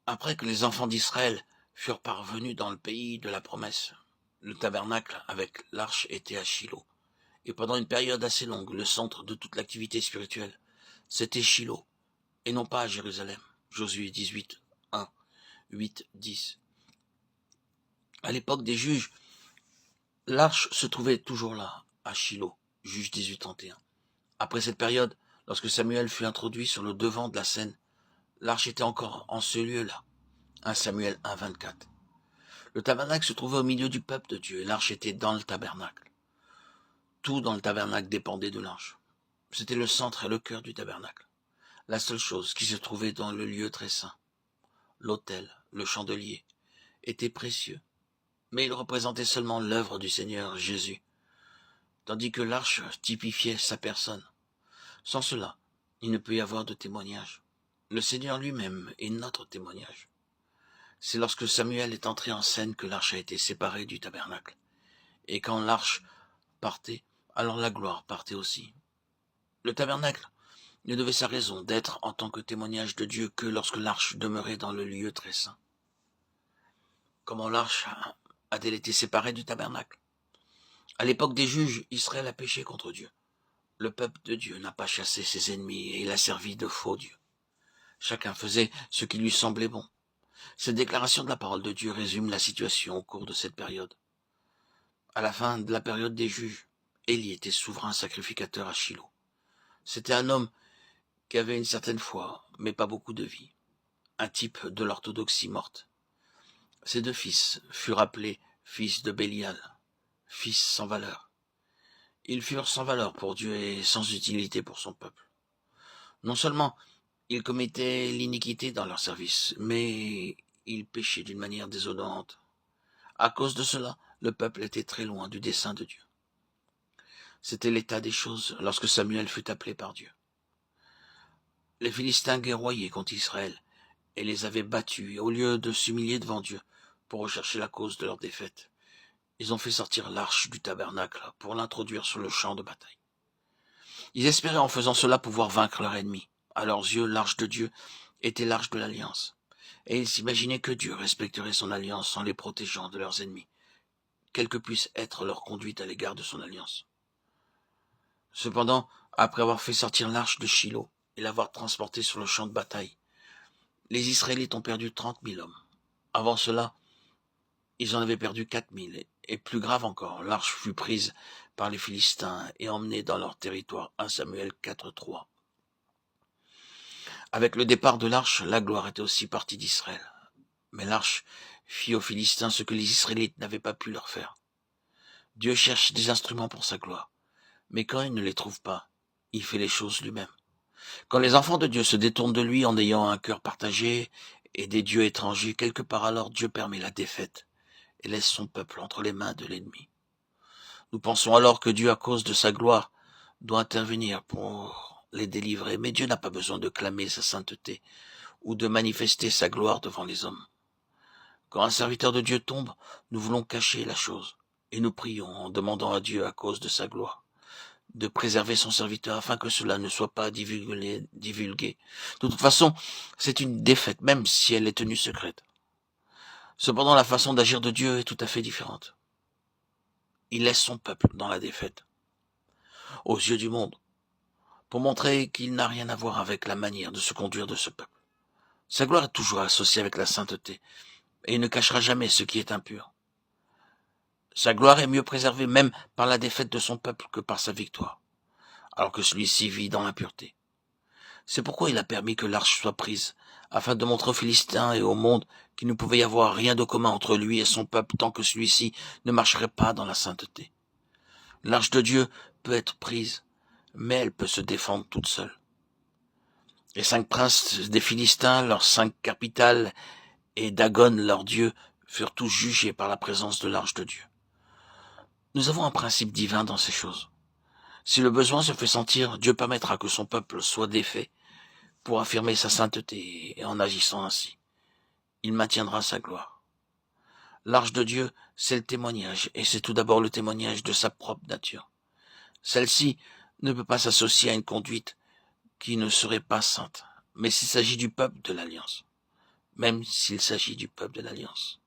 Après que les enfants d'Israël furent parvenus dans le pays de la promesse, le tabernacle avec l'arche était à Shilo. Et pendant une période assez longue, le centre de toute l'activité spirituelle, c'était Shilo, et non pas à Jérusalem. Josué 18, 1, 8, 10. À l'époque des juges, l'arche se trouvait toujours là, à Shilo, Juge 18, 31. Après cette période, lorsque Samuel fut introduit sur le devant de la scène, l'arche était encore en ce lieu-là. 1 Samuel 1, 24. Le tabernacle se trouvait au milieu du peuple de Dieu, et l'arche était dans le tabernacle. Tout dans le tabernacle dépendait de l'arche. C'était le centre et le cœur du tabernacle. La seule chose qui se trouvait dans le lieu très saint, l'autel, le chandelier, était précieux, mais il représentait seulement l'œuvre du Seigneur Jésus, tandis que l'arche typifiait sa personne. Sans cela, il ne peut y avoir de témoignage. Le Seigneur lui-même est notre témoignage. C'est lorsque Samuel est entré en scène que l'arche a été séparée du tabernacle. Et quand l'arche partait, alors la gloire partait aussi. Le tabernacle ne devait sa raison d'être en tant que témoignage de Dieu que lorsque l'arche demeurait dans le lieu très saint. Comment l'arche a-t-elle été séparée du tabernacle? À l'époque des juges, Israël a péché contre Dieu. Le peuple de Dieu n'a pas chassé ses ennemis et il a servi de faux dieux. Chacun faisait ce qui lui semblait bon. Cette déclaration de la parole de Dieu résume la situation au cours de cette période. À la fin de la période des juges, Élie était souverain sacrificateur à Shilo. C'était un homme qui avait une certaine foi, mais pas beaucoup de vie. Un type de l'orthodoxie morte. Ses deux fils furent appelés fils de Bélial, fils sans valeur. Ils furent sans valeur pour Dieu et sans utilité pour son peuple. Non seulement ils commettaient l'iniquité dans leur service, mais ils péchaient d'une manière déshonorante. À cause de cela, le peuple était très loin du dessein de Dieu. C'était l'état des choses lorsque Samuel fut appelé par Dieu. Les Philistins guerroyaient contre Israël et les avaient battus, et au lieu de s'humilier devant Dieu pour rechercher la cause de leur défaite, ils ont fait sortir l'arche du tabernacle pour l'introduire sur le champ de bataille. Ils espéraient en faisant cela pouvoir vaincre leur ennemi. À leurs yeux, l'arche de Dieu était l'arche de l'alliance, et ils s'imaginaient que Dieu respecterait son alliance en les protégeant de leurs ennemis, quelle que puisse être leur conduite à l'égard de son alliance. Cependant, après avoir fait sortir l'arche de Shilo et l'avoir transportée sur le champ de bataille, les Israélites ont perdu 30 000 hommes. Avant cela, ils en avaient perdu 4 000, et plus grave encore, l'arche fut prise par les Philistins et emmenée dans leur territoire. 1 Samuel 4, 3. Avec le départ de l'arche, la gloire était aussi partie d'Israël. Mais l'arche fit aux Philistins ce que les Israélites n'avaient pas pu leur faire. Dieu cherche des instruments pour sa gloire, mais quand il ne les trouve pas, il fait les choses lui-même. Quand les enfants de Dieu se détournent de lui en ayant un cœur partagé et des dieux étrangers, quelque part alors Dieu permet la défaite et laisse son peuple entre les mains de l'ennemi. Nous pensons alors que Dieu, à cause de sa gloire, doit intervenir pour les délivrer, mais Dieu n'a pas besoin de clamer sa sainteté ou de manifester sa gloire devant les hommes. Quand un serviteur de Dieu tombe, nous voulons cacher la chose, et nous prions en demandant à Dieu, à cause de sa gloire, de préserver son serviteur afin que cela ne soit pas divulgué. De toute façon, c'est une défaite, même si elle est tenue secrète. Cependant, la façon d'agir de Dieu est tout à fait différente. Il laisse son peuple dans la défaite, aux yeux du monde, pour montrer qu'il n'a rien à voir avec la manière de se conduire de ce peuple. Sa gloire est toujours associée avec la sainteté, et il ne cachera jamais ce qui est impur. Sa gloire est mieux préservée même par la défaite de son peuple que par sa victoire, alors que celui-ci vit dans l'impureté. C'est pourquoi il a permis que l'arche soit prise, afin de montrer aux Philistins et au monde qu'il ne pouvait y avoir rien de commun entre lui et son peuple tant que celui-ci ne marcherait pas dans la sainteté. L'arche de Dieu peut être prise, mais elle peut se défendre toute seule. Les 5 princes des Philistins, leurs 5 capitales et Dagon, leur dieu, furent tous jugés par la présence de l'arche de Dieu. Nous avons un principe divin dans ces choses. Si le besoin se fait sentir, Dieu permettra que son peuple soit défait pour affirmer sa sainteté, et en agissant ainsi, il maintiendra sa gloire. L'arche de Dieu, c'est le témoignage, et c'est tout d'abord le témoignage de sa propre nature. Celle-ci ne peut pas s'associer à une conduite qui ne serait pas sainte, mais s'il s'agit du peuple de l'Alliance. même s'il s'agit du peuple de l'Alliance.